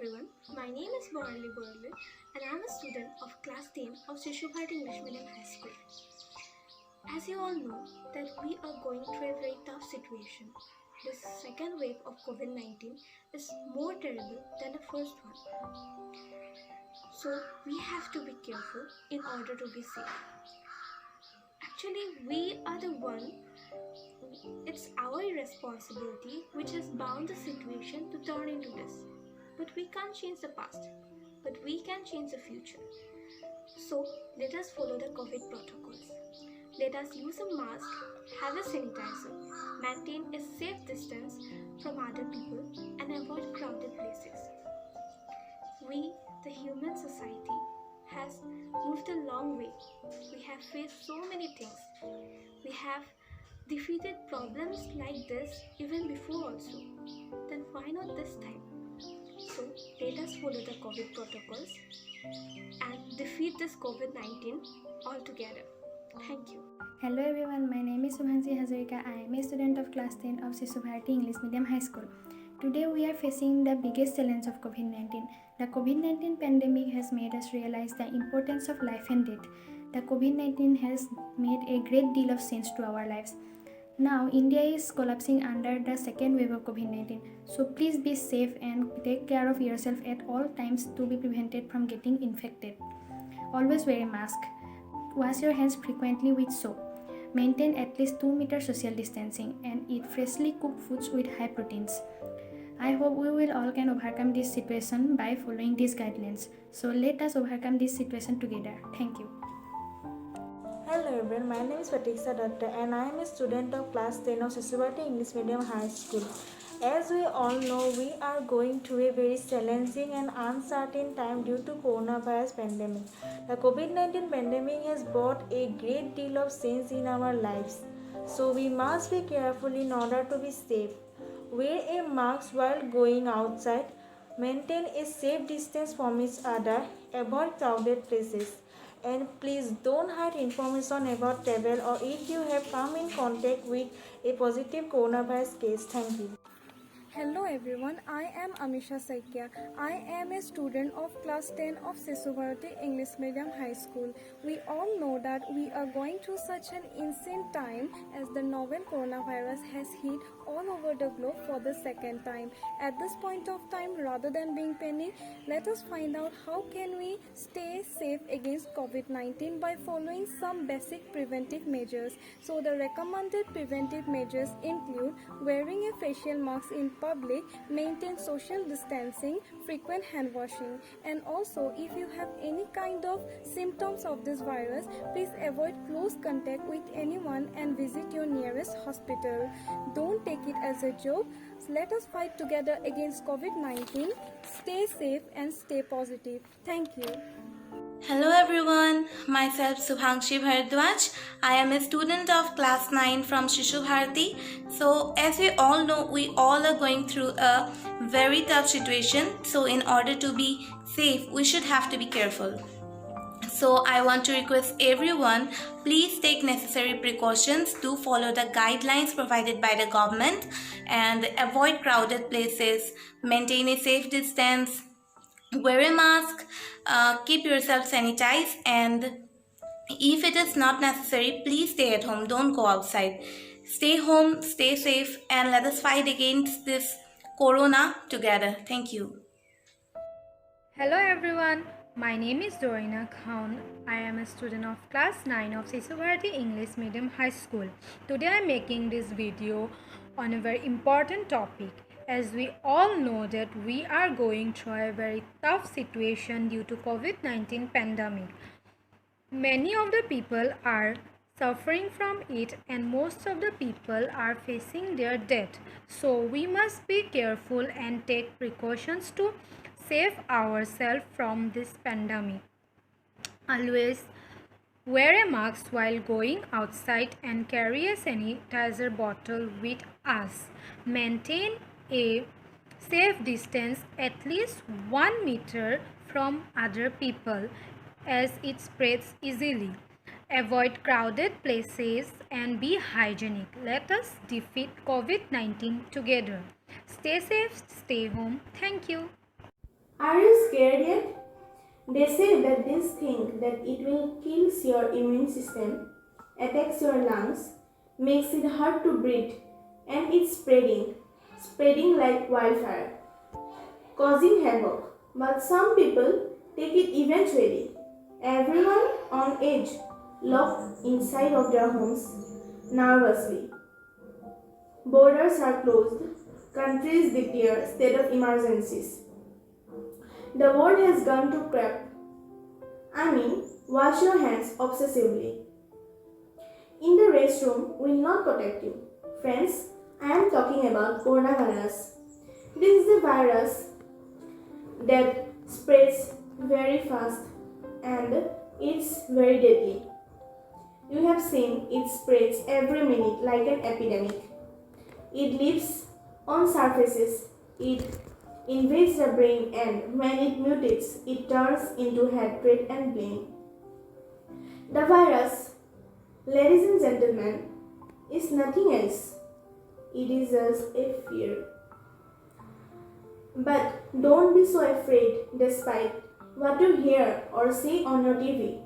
everyone, my name is Morali Borle and I am a student of class 10 of Shishu Bharat English Medium High School. As you all know that we are going through a very tough situation. This second wave of COVID-19 is more terrible than the first one. So we have to be careful in order to be safe. Actually, we are the one. It's our responsibility which has bound the situation to turn into this. But we can't change the past, but we can change the future. So let us follow the COVID protocols. Let us use a mask, have a sanitizer, maintain a safe distance from other people, and avoid crowded places. We, the human society, has moved a long way. We have faced so many things. We have defeated problems like this even before also. Then why not this time? So let us follow the COVID protocols and defeat this COVID-19 altogether. Thank you. Hello everyone, my name is Subhansi Hazarika. I am a student of class 10 of Shishu Bharati English Medium High School. Today we are facing the biggest challenge of COVID-19. The COVID-19 pandemic has made us realize the importance of life and death. The COVID-19 has made a great deal of sense to our lives. Now India is collapsing under the second wave of COVID-19. So please be safe and take care of yourself at all times to be prevented from getting infected. Always wear a mask. Wash your hands frequently with soap. Maintain at least 2 meter social distancing and eat freshly cooked foods with high proteins. I hope we will all can overcome this situation by following these guidelines. So let us overcome this situation together. Thank you. Hello everyone, my name is Pratiksha Datta and I am a student of class 10 of Shishu Bharati English Medium High School. As we all know, we are going through a very challenging and uncertain time due to coronavirus pandemic. The COVID-19 pandemic has brought a great deal of change in our lives. So we must be careful in order to be safe. Wear a mask while going outside. Maintain a safe distance from each other. Avoid crowded places. And please don't hide information about travel or if you have come in contact with a positive coronavirus case. Thank you. Hello everyone, I am Amisha Saikya. I am a student of class 10 of Shishu Bharati English Medium High School. We all know that we are going through such an insane time as the novel coronavirus has hit all over the globe for the second time. At this point of time, rather than being panicked, let us find out how can we stay safe against COVID-19 by following some basic preventive measures. So the recommended preventive measures include wearing a facial mask in public, maintain social distancing, frequent hand washing, and also if you have any kind of symptoms of this virus, please avoid close contact with anyone and visit your nearest hospital. Don't take it as a joke. Let us fight together against COVID-19. Stay safe and stay positive. Thank you. Hello everyone, myself Subhangshi Bharadwaj. I am a student of class 9 from Shishu Bharati. So as we all know, we all are going through a very tough situation. So in order to be safe, we should have to be careful. So I want to request everyone, please take necessary precautions to follow the guidelines provided by the government and avoid crowded places, maintain a safe distance, wear a mask, keep yourself sanitized, and if it is not necessary, please stay at home. Don't go outside. Stay home, stay safe, and let us fight against this corona together. Thank you. Hello everyone, my name is Dorina Khan. I am a student of class 9 of Shishu Bharati English Medium High School. Today I am making this video on a very important topic. As we all know that we are going through a very tough situation due to COVID-19 pandemic. Many of the people are suffering from it and most of the people are facing their death. So we must be careful and take precautions to save ourselves from this pandemic. Always wear a mask while going outside and carry a sanitizer bottle with us. Maintain a safe distance at least 1 meter from other people as it spreads easily. Avoid crowded places and be hygienic. Let us defeat COVID-19 together. Stay safe, stay home. Thank you. Are you scared yet? They say that this thing that it will kill your immune system, attacks your lungs, makes it hard to breathe, and it's spreading like wildfire, causing havoc. But some people take it eventually. Everyone on edge, locked inside of their homes nervously. Borders are closed, countries declare state of emergencies. The world has gone to crap. Wash your hands obsessively. In the restroom will not protect you. Friends, I am talking about coronavirus. This is a virus that spreads very fast and it's very deadly. You have seen it spreads every minute like an epidemic. It lives on surfaces, it invades the brain, and when it mutates, it turns into hatred and blame. The virus, ladies and gentlemen, is nothing else. It is just a fear. But don't be so afraid despite what you hear or see on your TV.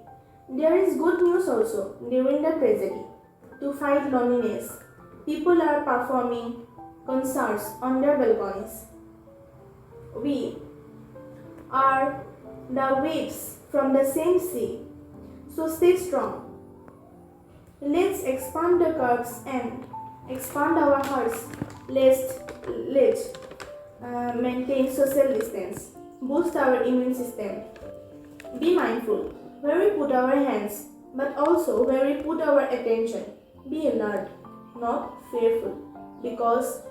There is good news also during the tragedy. To fight loneliness, people are performing concerts on their balconies. We are the waves from the same sea, so stay strong. Let's expand the curves and expand our hearts. Let's maintain social distance, boost our immune system. Be mindful where we put our hands, but also where we put our attention. Be alert, not fearful, because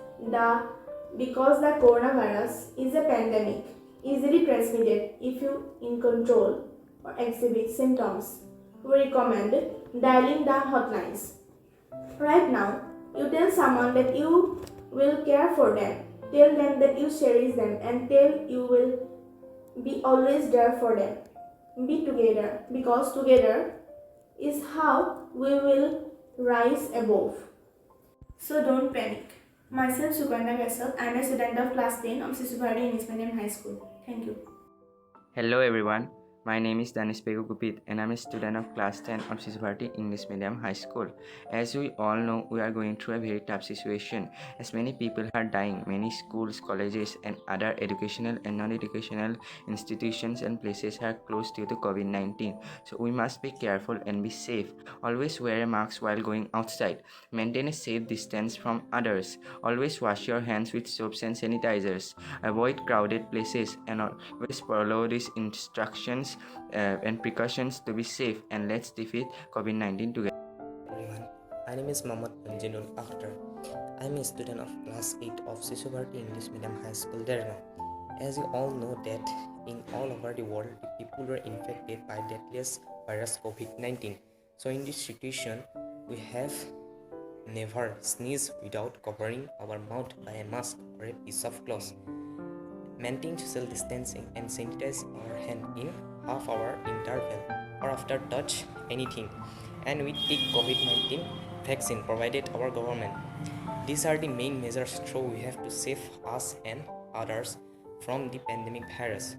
the coronavirus is a pandemic, easily transmitted if you in control or exhibit symptoms. We recommend dialing the hotlines. Right now, you tell someone that you will care for them. Tell them that you cherish them and tell you will be always there for them. Be together because together is how we will rise above. So don't panic. Myself Sugandha Kaisal. I am a student of class 10 of Shishubharati English Medium High School. Thank you. Hello everyone, my name is Danis Pegu Gupit and I'm a student of class 10 of Shishubharati English Medium High School. As we all know, we are going through a very tough situation as many people are dying. Many schools, colleges and other educational and non-educational institutions and places are closed due to COVID-19. So we must be careful and be safe. Always wear a mask while going outside. Maintain a safe distance from others. Always wash your hands with soaps and sanitizers. Avoid crowded places and always follow these instructions and precautions to be safe, and let's defeat COVID-19 together. Everyone, my name is Mohammad Anjinul Akhtar. I am a student of class 8 of Shishubharati English Medium High School, Derna. As you all know that in all over the world, the people were infected by deadliest virus COVID-19. So in this situation, we have never sneeze without covering our mouth by a mask or a piece of cloth. Maintain social distancing and sanitize our hand in half-hour interval or after touch anything. And we take COVID-19 vaccine provided our government. These are the main measures through we have to save us and others from the pandemic virus.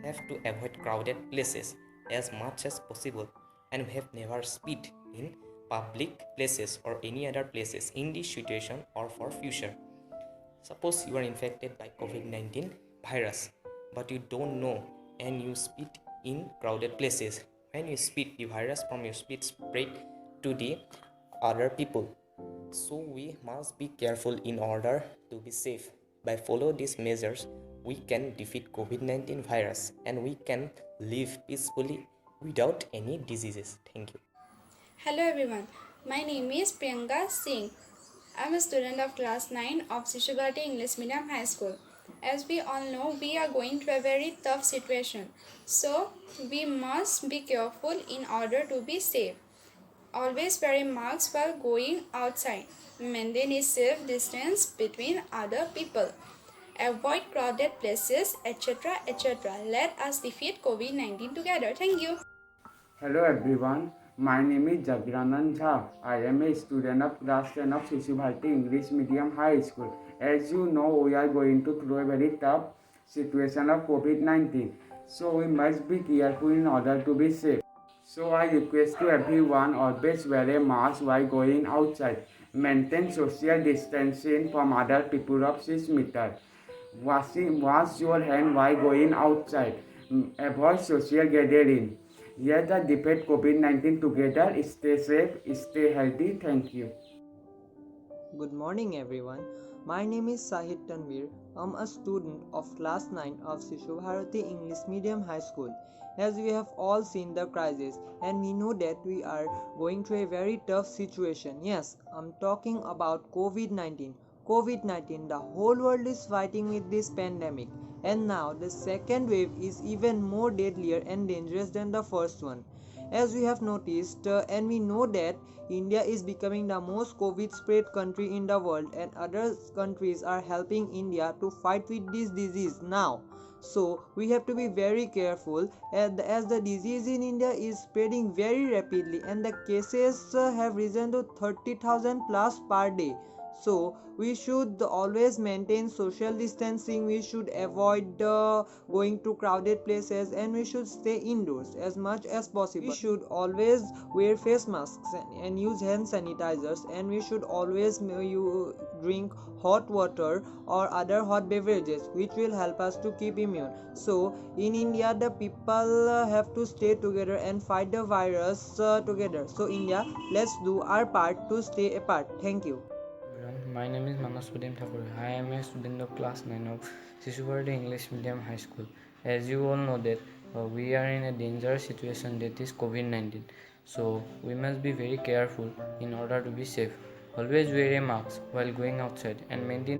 We have to avoid crowded places as much as possible, and we have never spit in public places or any other places in this situation or for future. Suppose you are infected by COVID-19 virus, but you don't know and you spit in crowded places. When you spit, the virus from your spit spread to the other people. So we must be careful in order to be safe. By follow these measures, we can defeat COVID-19 virus and we can live peacefully without any diseases. Thank you. Hello everyone, my name is Priyanka Singh. I am a student of class 9 of Shishubharati English Medium High School. As we all know, we are going through a very tough situation. So, we must be careful in order to be safe. Always wear a mask while going outside. Maintain a safe distance between other people. Avoid crowded places, etc. etc. Let us defeat COVID-19 together. Thank you. Hello everyone, my name is Jagranand Jha. I am a student of class 10 of Shishubharati English Medium High School. As you know, we are going to through a very tough situation of COVID-19. So we must be careful in order to be safe. So I request to everyone always wear a mask while going outside. Maintain social distancing from other people of 6 meters. Wash your hand while going outside. Avoid social gathering. Let us defeat COVID-19 together. Stay safe, stay healthy. Thank you. Good morning everyone. My name is Sahid Tanvir. I'm a student of class 9 of Shishu Bharati English Medium High School. As we have all seen the crisis and we know that we are going through a very tough situation. Yes, I'm talking about COVID-19. COVID-19, the whole world is fighting with this pandemic, and now the second wave is even more deadlier and dangerous than the first one. As we have noticed, and we know that India is becoming the most COVID spread country in the world, and other countries are helping India to fight with this disease now. So we have to be very careful as the disease in India is spreading very rapidly and the cases have risen to 30,000 plus per day. So we should always maintain social distancing, we should avoid going to crowded places, and we should stay indoors as much as possible. We should always wear face masks and use hand sanitizers, and we should always drink hot water or other hot beverages which will help us to keep immune. So in India the people have to stay together and fight the virus together. So India, let's do our part to stay apart. Thank you. My name is Manas Pradeep Thakur. I am a student of class 9 of Shishu Bharati English Medium High School. As you all know that we are in a dangerous situation, that is COVID-19. So we must be very careful in order to be safe. Always wear a mask while going outside and maintain